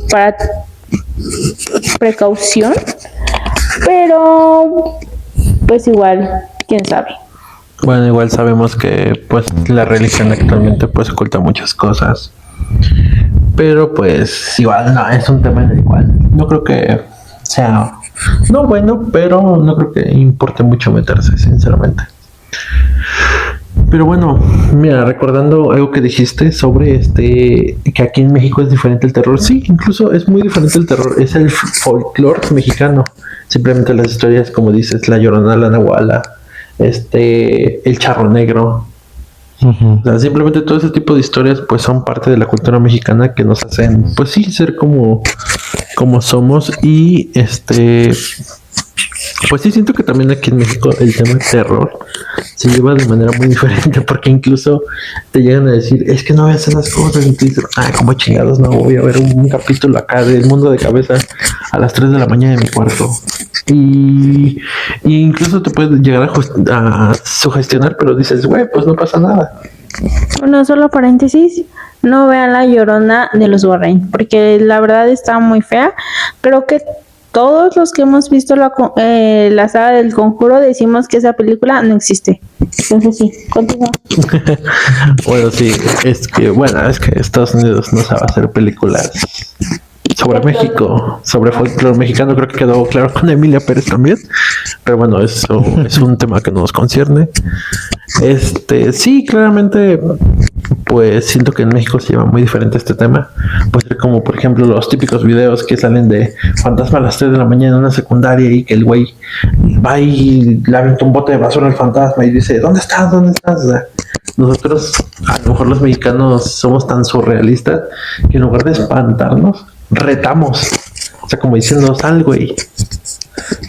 para precaución, pero pues igual, quién sabe. Bueno, igual sabemos que pues la religión actualmente pues oculta muchas cosas, pero pues igual no, es un tema en el cual no creo que sea, no bueno, pero no creo que importe mucho meterse, sinceramente. Pero bueno, mira, recordando algo que dijiste sobre que aquí en México es diferente el terror. Sí, incluso es muy diferente el terror. Es el folclore mexicano. Simplemente las historias, como dices, La Llorona, la Nahuala, el Charro Negro. O sea, simplemente todo ese tipo de historias pues son parte de la cultura mexicana que nos hacen, pues sí, ser como somos. Y pues sí, siento que también aquí en México el tema del terror se lleva de manera muy diferente, porque incluso te llegan a decir, es que no veas esas cosas, y tú dices, como chingados, no voy a ver un capítulo acá del Mundo de Cabeza a las 3 de la mañana en mi cuarto. Y incluso te puedes llegar a sugestionar, pero dices, güey, pues no pasa nada. Bueno, solo paréntesis, no vean La Llorona de los Warren, porque la verdad está muy fea. Creo que todos los que hemos visto la saga del Conjuro decimos que esa película no existe. Entonces sí, continúa. Bueno, sí, es que Estados Unidos no sabe hacer películas sobre México, sobre folclore mexicano. Creo que quedó claro con Emilia Pérez también, pero bueno, eso es un tema que no nos concierne. Sí, claramente pues siento que en México se lleva muy diferente este tema. Puede ser como por ejemplo los típicos videos que salen de fantasma a las 3 de la mañana en una secundaria, y que el güey va y le avienta un bote de basura al fantasma y dice, ¿dónde estás? ¿Dónde estás? O sea, nosotros, a lo mejor los mexicanos somos tan surrealistas que en lugar de espantarnos, retamos. O sea, como diciendo, sal, güey.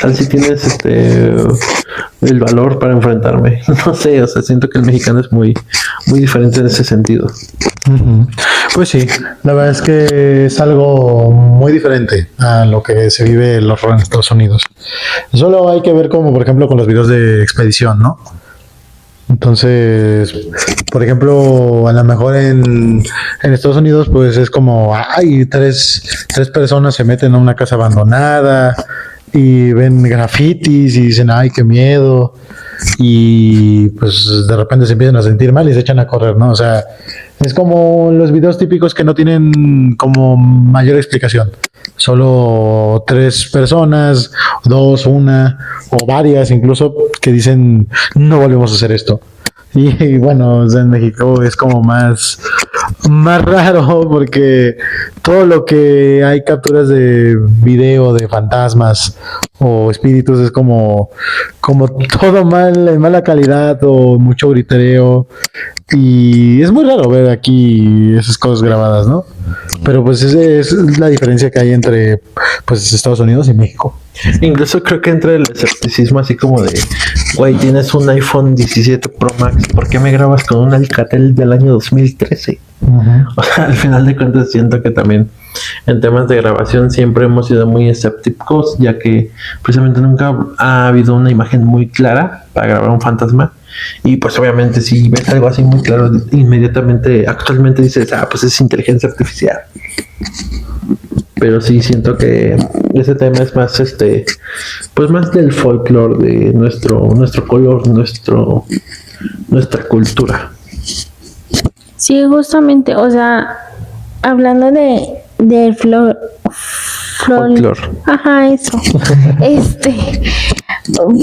Tal si tienes el valor para enfrentarme. No sé, o sea, siento que el mexicano es muy, muy diferente en ese sentido. Pues sí, la verdad es que es algo muy diferente a lo que se vive el horror en Estados Unidos. Solo hay que ver como, por ejemplo, con los videos de expedición, ¿no? Entonces, por ejemplo, a lo mejor en Estados Unidos, pues es como, tres personas se meten a una casa abandonada y ven grafitis y dicen, ay, qué miedo. Y pues de repente se empiezan a sentir mal y se echan a correr, ¿no? O sea, es como los videos típicos que no tienen como mayor explicación. Solo 3 personas, 2, 1 o varias incluso, que dicen, no volvemos a hacer esto. Y bueno, o sea, en México es como más más raro porque todo lo que hay capturas de video de fantasmas o espíritus es como todo mal, en mala calidad o mucho gritereo, y es muy raro ver aquí esas cosas grabadas, ¿no? Pero pues es la diferencia que hay entre pues Estados Unidos y México. Incluso creo que entra el escepticismo así como de, güey, tienes un iPhone 17 Pro Max, ¿por qué me grabas con un Alcatel del año 2013? O sea, al final de cuentas siento que también en temas de grabación siempre hemos sido muy escépticos, ya que precisamente nunca ha habido una imagen muy clara para grabar un fantasma. Y pues obviamente si ves algo así muy claro, inmediatamente actualmente dices, pues es inteligencia artificial. Pero sí siento que ese tema es más pues más del folclore de nuestro color, nuestra cultura. Sí, justamente, o sea, hablando de Folclore. ajá, eso.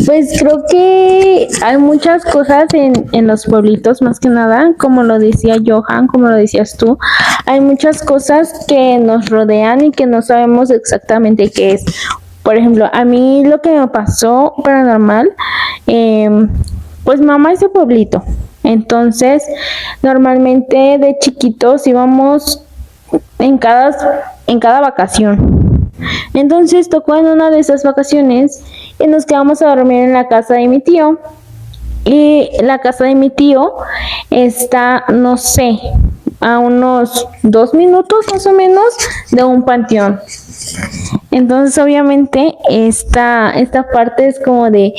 Pues creo que hay muchas cosas en los pueblitos, más que nada, como lo decía Johan, como lo decías tú, hay muchas cosas que nos rodean y que no sabemos exactamente qué es. Por ejemplo, a mí lo que me pasó paranormal, pues mamá es de pueblito, entonces normalmente de chiquitos íbamos en cada vacación. Entonces tocó en una de esas vacaciones y nos quedamos a dormir en la casa de mi tío. Y la casa de mi tío está, no sé, a unos 2 minutos más o menos de un panteón. Entonces obviamente esta parte es como de,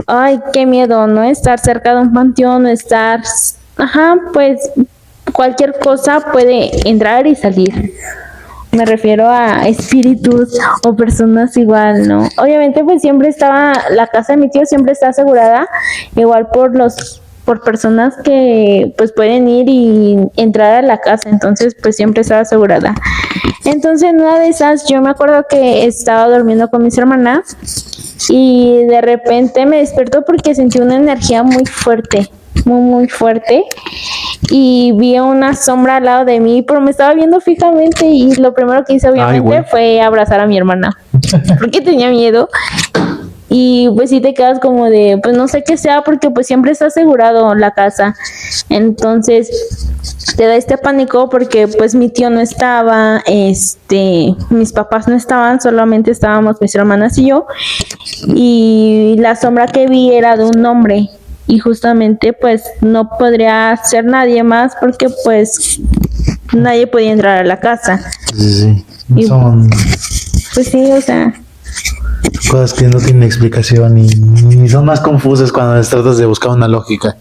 ay, qué miedo, ¿no? Estar cerca de un panteón, pues cualquier cosa puede entrar y salir. Me refiero a espíritus o personas igual, ¿no? Obviamente pues siempre la casa de mi tío siempre está asegurada, igual por personas que pues pueden ir y entrar a la casa, entonces pues siempre estaba asegurada. Entonces en una de esas yo me acuerdo que estaba durmiendo con mis hermanas y de repente me despertó porque sentí una energía muy fuerte, muy fuerte, y vi una sombra al lado de mí, pero me estaba viendo fijamente y lo primero que hice obviamente fue abrazar a mi hermana porque tenía miedo. Y pues sí te quedas como de, pues no sé qué sea, porque pues siempre está asegurado la casa. Entonces te da este pánico porque pues mi tío no estaba, mis papás no estaban, solamente estábamos mis hermanas y yo. Y la sombra que vi era de un hombre. Y justamente pues no podría ser nadie más porque pues nadie podía entrar a la casa. Sí. Y, son pues sí, o sea, cosas que no tienen explicación y son más confusas cuando les tratas de buscar una lógica.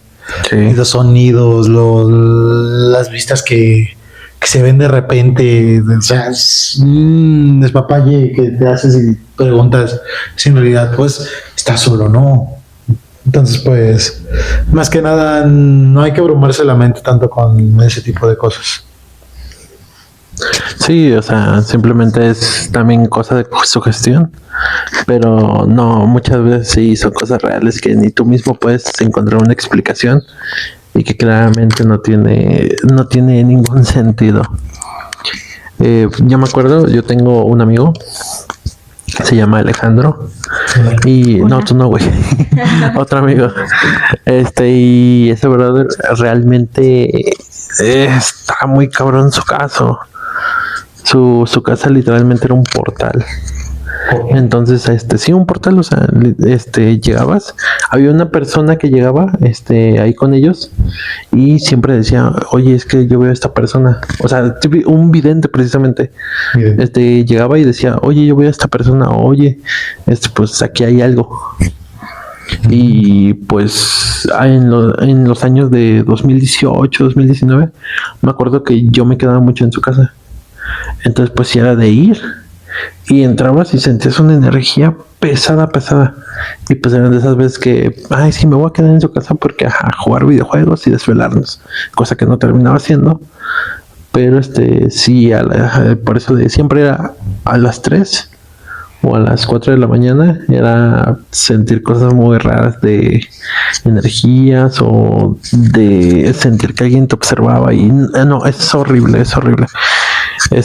Sí. Y los sonidos, las vistas que se ven de repente, o sea, despapalle que te haces y preguntas si en realidad pues está solo, ¿no? Entonces pues más que nada no hay que abrumarse la mente tanto con ese tipo de cosas. Sí, o sea, simplemente es también cosa de sugestión, pero no, muchas veces sí son cosas reales que ni tú mismo puedes encontrar una explicación y que claramente no tiene ningún sentido. Yo me acuerdo, yo tengo un amigo, se llama Alejandro, y Hola. no, tú no, güey, otro amigo, y ese brother realmente está muy cabrón su caso. Su casa literalmente era un portal. Entonces, sí, un portal, o sea, llegabas, había una persona que llegaba, ahí con ellos y siempre decía, oye, es que yo veo a esta persona, o sea, un vidente precisamente, Bien. Llegaba y decía, oye, yo veo a esta persona, oye, pues aquí hay algo. Y pues en los años de 2018, 2019, me acuerdo que yo me quedaba mucho en su casa. Entonces pues sí era de ir y entrabas y sentías una energía pesada y pues eran de esas veces que ay sí me voy a quedar en su casa porque jugar videojuegos y desvelarnos, cosa que no terminaba haciendo, pero sí por eso siempre era a las 3 o a las 4 de la mañana, era sentir cosas muy raras de energías o de sentir que alguien te observaba y no, es horrible, es horrible.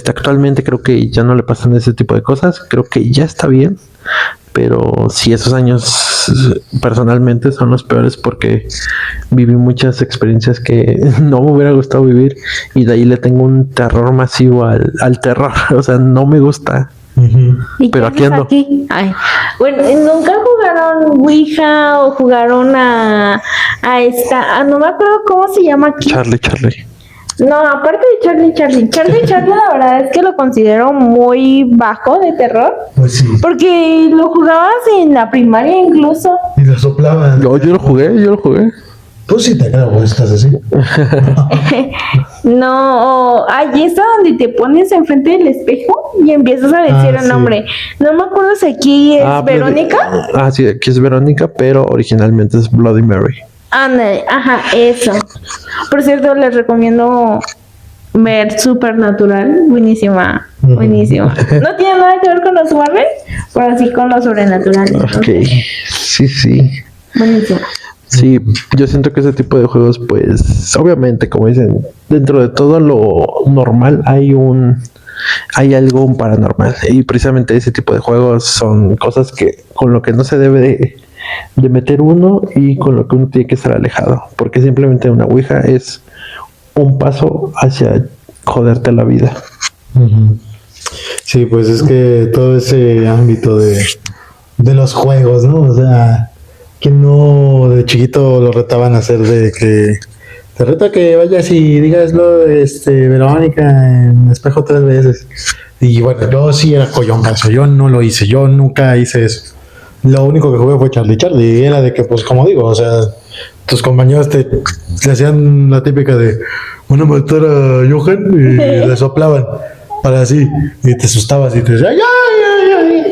Actualmente creo que ya no le pasan ese tipo de cosas, creo que ya está bien, pero sí, esos años personalmente son los peores porque viví muchas experiencias que no me hubiera gustado vivir y de ahí le tengo un terror masivo al terror, o sea, no me gusta. ¿Y Pero qué aquí haces ando. aquí? Ay, bueno, ¿nunca jugaron Ouija o jugaron a esta? No me acuerdo cómo se llama aquí. Charlie. No, aparte de Charlie, la verdad es que lo considero muy bajo de terror. Pues sí. Porque lo jugabas en la primaria incluso. Y lo soplaban. Yo lo jugué. Pues sí, te creo, estás así. No, ahí está donde te pones enfrente del espejo y empiezas a decir el sí. nombre. No me acuerdo si aquí es Verónica. Sí, aquí es Verónica, pero originalmente es Bloody Mary. Ándale, ajá, eso. Por cierto, les recomiendo ver Supernatural, buenísima. No tiene nada que ver con los Warren, pero sí con los sobrenaturales. Ok, sí. Buenísima. Sí, yo siento que ese tipo de juegos, pues, obviamente, como dicen, dentro de todo lo normal hay algo paranormal. Y precisamente ese tipo de juegos son cosas que con lo que no se debe de meter uno y con lo que uno tiene que estar alejado. Porque simplemente una ouija es un paso hacia joderte la vida. Sí, pues es que todo ese ámbito de los juegos, ¿no? O sea, que no de chiquito lo retaban a hacer de que te reta que vayas y digaslo, Verónica, en espejo 3 veces. Y bueno, yo sí era collón, caso, yo no lo hice, yo nunca hice eso. Lo único que jugué fue Charlie. Y era de que, pues, como digo, o sea, tus compañeros te hacían la típica de van a matar a Johan y le soplaban para así, y te asustabas y te decías, ¡ay!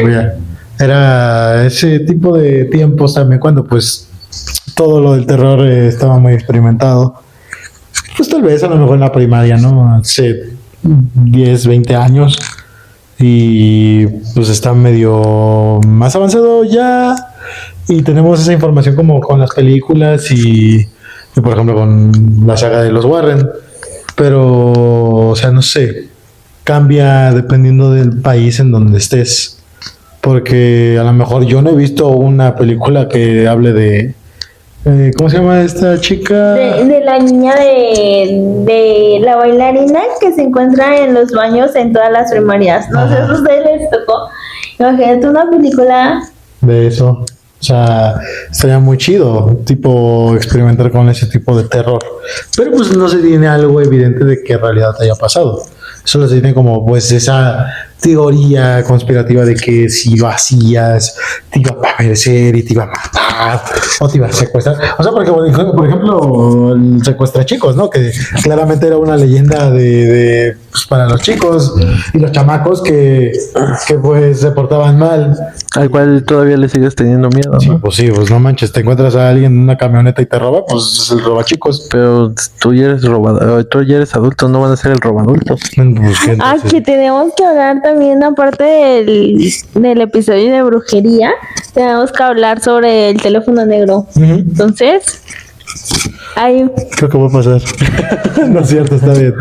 Mira, era ese tipo de tiempos también cuando, pues, todo lo del terror estaba muy experimentado. Pues tal vez a lo mejor en la primaria, ¿no? Hace 10, 20 años. Y pues está medio más avanzado ya. Y tenemos esa información como con las películas y por ejemplo con la saga de los Warren. Pero, o sea, no sé, cambia dependiendo del país en donde estés. Porque a lo mejor yo no he visto una película que hable de... ¿cómo se llama esta chica? De la niña de la bailarina que se encuentra en los baños en todas las primarias. No sé si a ustedes les tocó. Imagínate una película De eso. O sea, estaría muy chido, tipo, experimentar con ese tipo de terror. Pero pues no se tiene algo evidente de que en realidad haya pasado. Solo se tiene como, pues, esa teoría conspirativa de que si lo hacías, te iba a aparecer y te iba a matar, o te iba a secuestrar. O sea, porque, por ejemplo, el secuestra chicos, ¿no? Que claramente era una leyenda de pues, para los chicos y los chamacos que pues se portaban mal. Al cual todavía le sigues teniendo miedo, ¿no? Sí, pues no manches, te encuentras a alguien en una camioneta y te roba, pues es el roba chicos. Pero tú ya eres adulto, no van a ser el robadultos. que tenemos que hablar también, aparte del episodio de brujería, tenemos que hablar sobre el teléfono negro. Entonces, creo que va a pasar. No es cierto, está bien.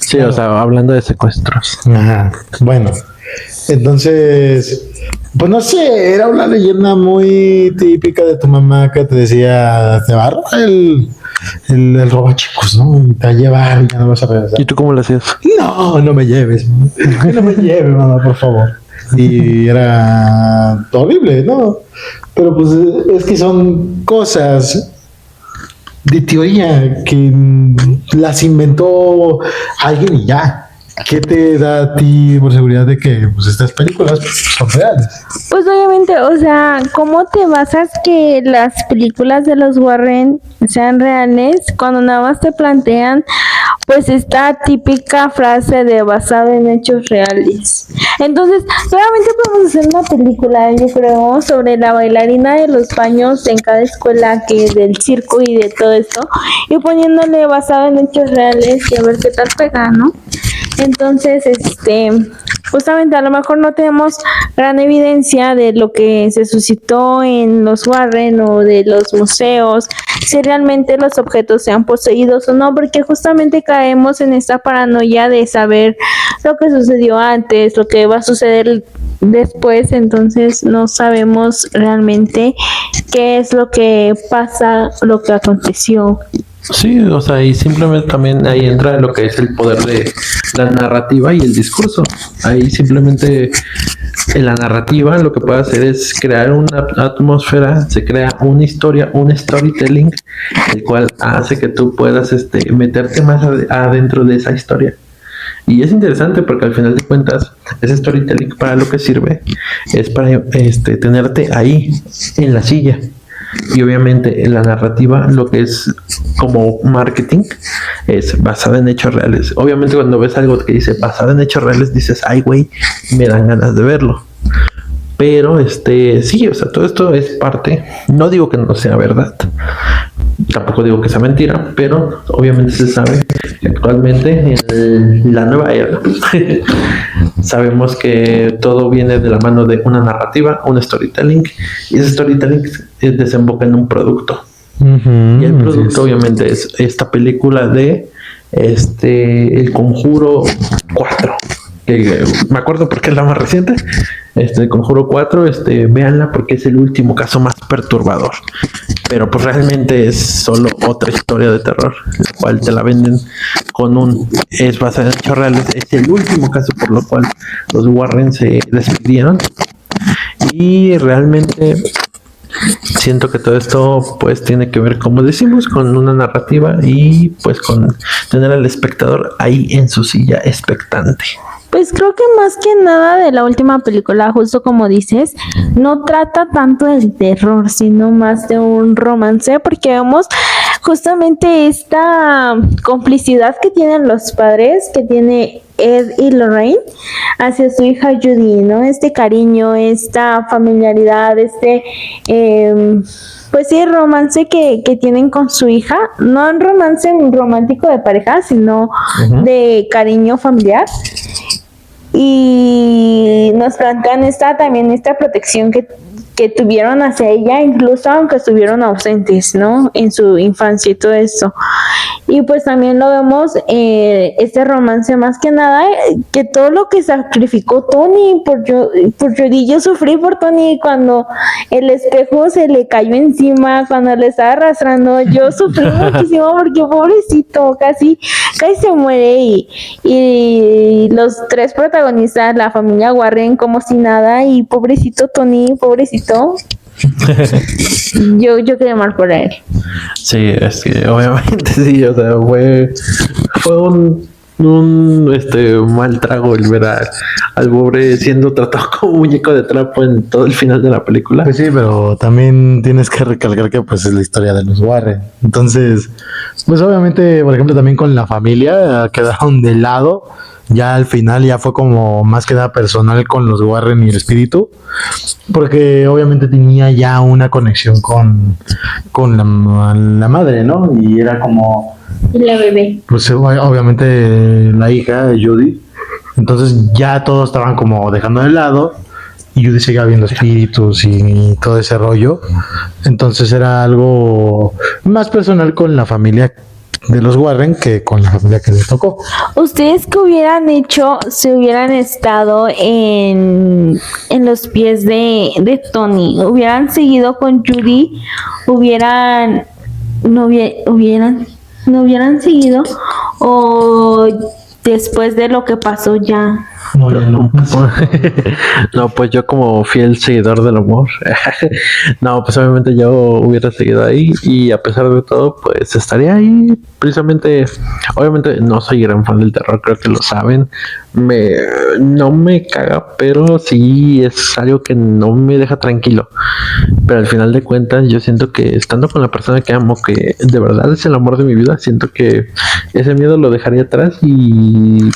Sí, claro. O sea, hablando de secuestros. Ajá. Bueno, entonces, pues no sé, era una leyenda muy típica de tu mamá que te decía, te va a robar el robachicos, ¿no? Y te va a llevar y ya no vas a regresar. ¿Y tú cómo lo hacías? No me lleves. No me lleves, mamá, por favor. Y era horrible, ¿no? Pero pues es que son cosas de teoría que las inventó alguien y ya. ¿Qué te da a ti por seguridad de que pues, estas películas son reales? Pues obviamente, o sea, ¿cómo te basas que las películas de los Warren sean reales cuando nada más te plantean pues esta típica frase de basado en hechos reales? Entonces, solamente podemos hacer una película, yo creo, sobre la bailarina de los baños en cada escuela, que es del circo y de todo esto, y poniéndole basado en hechos reales y a ver qué tal pega, ¿no? Entonces, justamente a lo mejor no tenemos gran evidencia de lo que se suscitó en los Warren o de los museos, si realmente los objetos sean poseídos o no, porque justamente caemos en esta paranoia de saber lo que sucedió antes, lo que va a suceder después, entonces no sabemos realmente qué es lo que pasa, lo que aconteció. Sí, o sea, y simplemente también ahí entra lo que es el poder de la narrativa y el discurso. Ahí simplemente en la narrativa lo que puede hacer es crear una atmósfera, se crea una historia, un storytelling, el cual hace que tú puedas meterte más adentro de esa historia. Y es interesante porque al final de cuentas, ese storytelling para lo que sirve es para tenerte ahí en la silla. Y obviamente en la narrativa, lo que es como marketing, es basada en hechos reales. Obviamente cuando ves algo que dice basada en hechos reales, dices, ay güey, me dan ganas de verlo. Pero sí, o sea, todo esto es parte, no digo que no sea verdad, tampoco digo que sea mentira, pero obviamente se sabe que actualmente en la nueva era sabemos que todo viene de la mano de una narrativa, un storytelling, y ese storytelling desemboca en un producto. Y el producto obviamente es esta película de El Conjuro 4. Que me acuerdo porque es la más reciente. El Conjuro 4, véanla porque es el último caso más perturbador. Pero pues realmente es solo otra historia de terror, la cual te la venden es basada en hechos reales. Es el último caso por lo cual los Warren se despidieron. Y realmente siento que todo esto pues tiene que ver, como decimos, con una narrativa y pues con tener al espectador ahí en su silla expectante. Pues creo que más que nada de la última película, justo como dices, no trata tanto del terror, sino más de un romance, porque vemos justamente esta complicidad que tienen los padres, que tiene Ed y Lorraine hacia su hija Judy, ¿no? Este cariño, esta familiaridad, pues sí, romance que tienen con su hija, no un romance romántico de pareja, sino de cariño familiar. Y nos plantean también esta protección que tuvieron hacia ella, incluso aunque estuvieron ausentes, ¿no? En su infancia y todo eso. Y pues también lo vemos, este romance más que nada, que todo lo que sacrificó Tony por Judy. Yo sufrí por Tony cuando el espejo se le cayó encima, cuando le estaba arrastrando. Yo sufrí muchísimo porque pobrecito, casi se muere. Y los tres protagonistas, la familia Warren, como si nada, y pobrecito Tony, pobrecito. yo quedé mal por él. Sí, es que obviamente sí, o sea, fue un mal trago el ver al pobre siendo tratado como muñeco de trapo en todo el final de la película. Pues sí, pero también tienes que recalcar que pues es la historia de los Warren. Entonces, pues obviamente, por ejemplo, también con la familia quedaron de lado. Ya al final ya fue como más que nada personal con los Warren y el espíritu, porque obviamente tenía ya una conexión con la madre, ¿no? Y era como... Y la bebé. Pues obviamente la hija, Judy. Entonces ya todos estaban como dejando de lado y Judy seguía viendo espíritus y todo ese rollo. Entonces era algo más personal con la familia de los Warren que con la familia que les tocó. ¿Ustedes qué hubieran hecho si hubieran estado en los pies de Tony? ¿Hubieran seguido con Judy? ¿No hubieran seguido? ¿O después de lo que pasó ya? No. No, pues yo como fiel seguidor del humor, no, pues obviamente yo hubiera seguido ahí y a pesar de todo, pues estaría ahí precisamente. Obviamente no soy gran fan del terror, creo que lo saben, no me caga, pero sí es algo que no me deja tranquilo. Pero al final de cuentas yo siento que estando con la persona que amo, que de verdad es el amor de mi vida, siento que ese miedo lo dejaría atrás y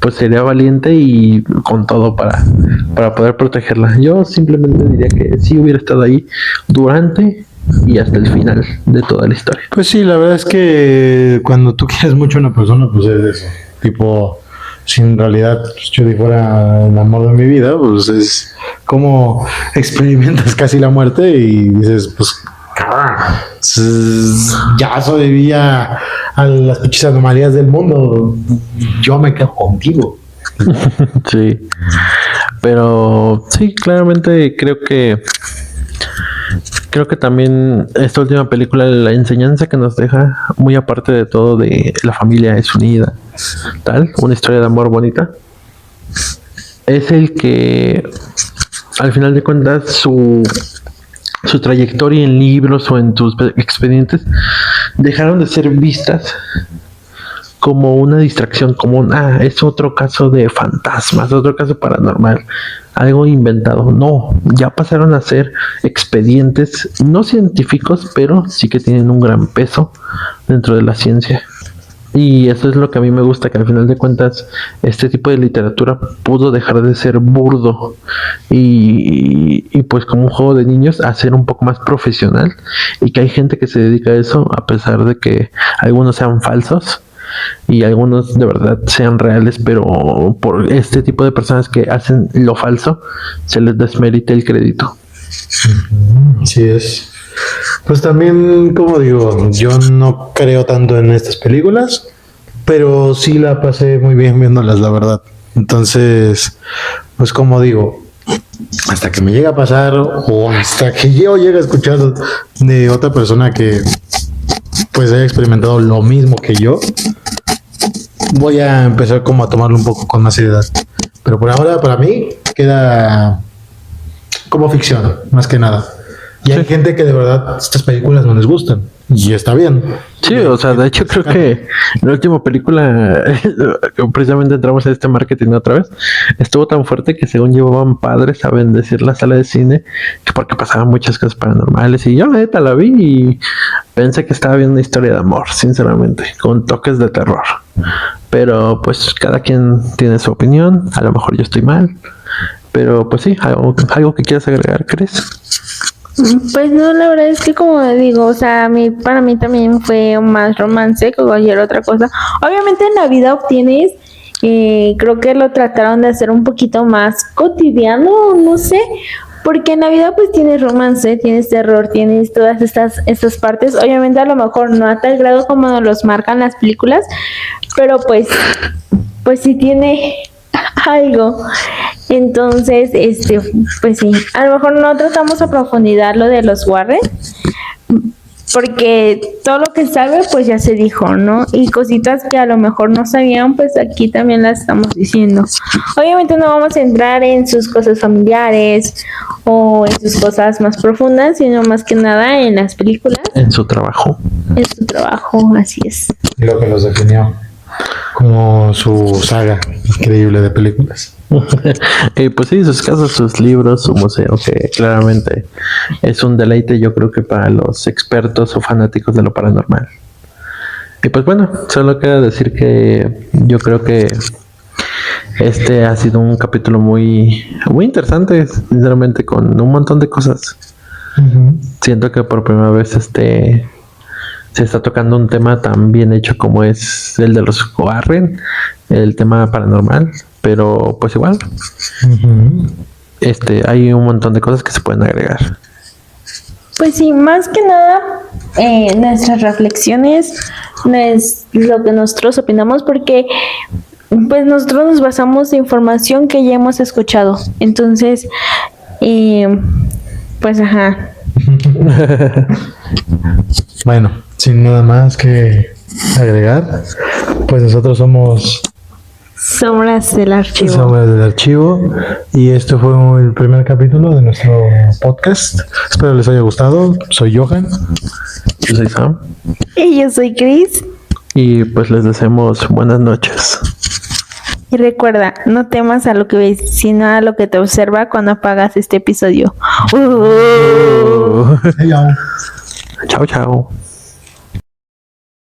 pues sería valiente y con todo para poder protegerla. Yo simplemente diría que sí hubiera estado ahí durante y hasta el final de toda la historia. Pues sí, la verdad es que cuando tú quieres mucho a una persona, pues es eso. Tipo, si en realidad Judy fuera el amor de mi vida, pues es como experimentas casi la muerte y dices, pues ya sobrevivía a las pinches anomalías del mundo, yo me quedo contigo. Sí, pero sí, claramente creo que también esta última película, la enseñanza que nos deja, muy aparte de todo, de la familia es unida, tal, una historia de amor bonita, es el que al final de cuentas su trayectoria en libros o en tus expedientes dejaron de ser vistas como una distracción, como es otro caso de fantasmas, otro caso paranormal, algo inventado. No, ya pasaron a ser expedientes no científicos, pero sí que tienen un gran peso dentro de la ciencia. Y eso es lo que a mí me gusta, que al final de cuentas este tipo de literatura pudo dejar de ser burdo y pues como un juego de niños a ser un poco más profesional, y que hay gente que se dedica a eso a pesar de que algunos sean falsos y algunos de verdad sean reales, pero por este tipo de personas que hacen lo falso se les desmerita el crédito. Así es. Pues también, como digo, yo no creo tanto en estas películas, pero sí la pasé muy bien viéndolas, la verdad. Entonces, pues como digo, hasta que me llega a pasar o hasta que yo llegue a escuchar de otra persona que pues haya experimentado lo mismo que yo, voy a empezar como a tomarlo un poco con más seriedad. Pero por ahora, para mí, queda como ficción, más que nada. Y hay gente que de verdad estas películas no les gustan. Y está bien. Sí, o sea, de hecho creo que la última película, precisamente entramos en este marketing otra vez, estuvo tan fuerte que según llevaban padres a bendecir la sala de cine, que porque pasaban muchas cosas paranormales, y yo la neta la vi y pensé que estaba viendo una historia de amor, sinceramente, con toques de terror. Pero pues cada quien tiene su opinión, a lo mejor yo estoy mal, pero pues sí, algo que quieras agregar, Chris. Pues no, la verdad es que como digo, o sea, para mí también fue más romance que cualquier otra cosa. Obviamente en Navidad obtienes, creo que lo trataron de hacer un poquito más cotidiano, no sé, porque en Navidad pues tienes romance, tienes terror, tienes todas estas partes. Obviamente a lo mejor no a tal grado como nos los marcan las películas, pero pues sí tiene algo. Entonces, pues sí, a lo mejor no tratamos a profundidad lo de los Warren, porque todo lo que sabe pues ya se dijo, ¿no? Y cositas que a lo mejor no sabían, pues aquí también las estamos diciendo. Obviamente no vamos a entrar en sus cosas familiares o en sus cosas más profundas, sino más que nada en las películas. En su trabajo. En su trabajo, así es. Lo que los definió como su saga increíble de películas. Pues sí, sus casas, sus libros, su museo, que claramente es un deleite, yo creo que para los expertos o fanáticos de lo paranormal. Y pues bueno, solo queda decir que yo creo que este ha sido un capítulo muy interesante, sinceramente, con un montón de cosas. Siento que por primera vez se está tocando un tema tan bien hecho como es el de los Warren, el tema paranormal, pero pues igual hay un montón de cosas que se pueden agregar. Pues sí, más que nada nuestras reflexiones no es lo que nosotros opinamos, porque pues nosotros nos basamos en información que ya hemos escuchado. Entonces, pues ajá. Bueno, sin nada más que agregar, pues nosotros somos Sombras del Archivo. Sombras del Archivo, y este fue el primer capítulo de nuestro podcast. Espero les haya gustado. Soy Johan. Yo soy Sam. Y yo soy Chris. Y pues les deseamos buenas noches. Y recuerda, no temas a lo que ves, sino a lo que te observa cuando apagas este episodio. Chao. Chao, chao.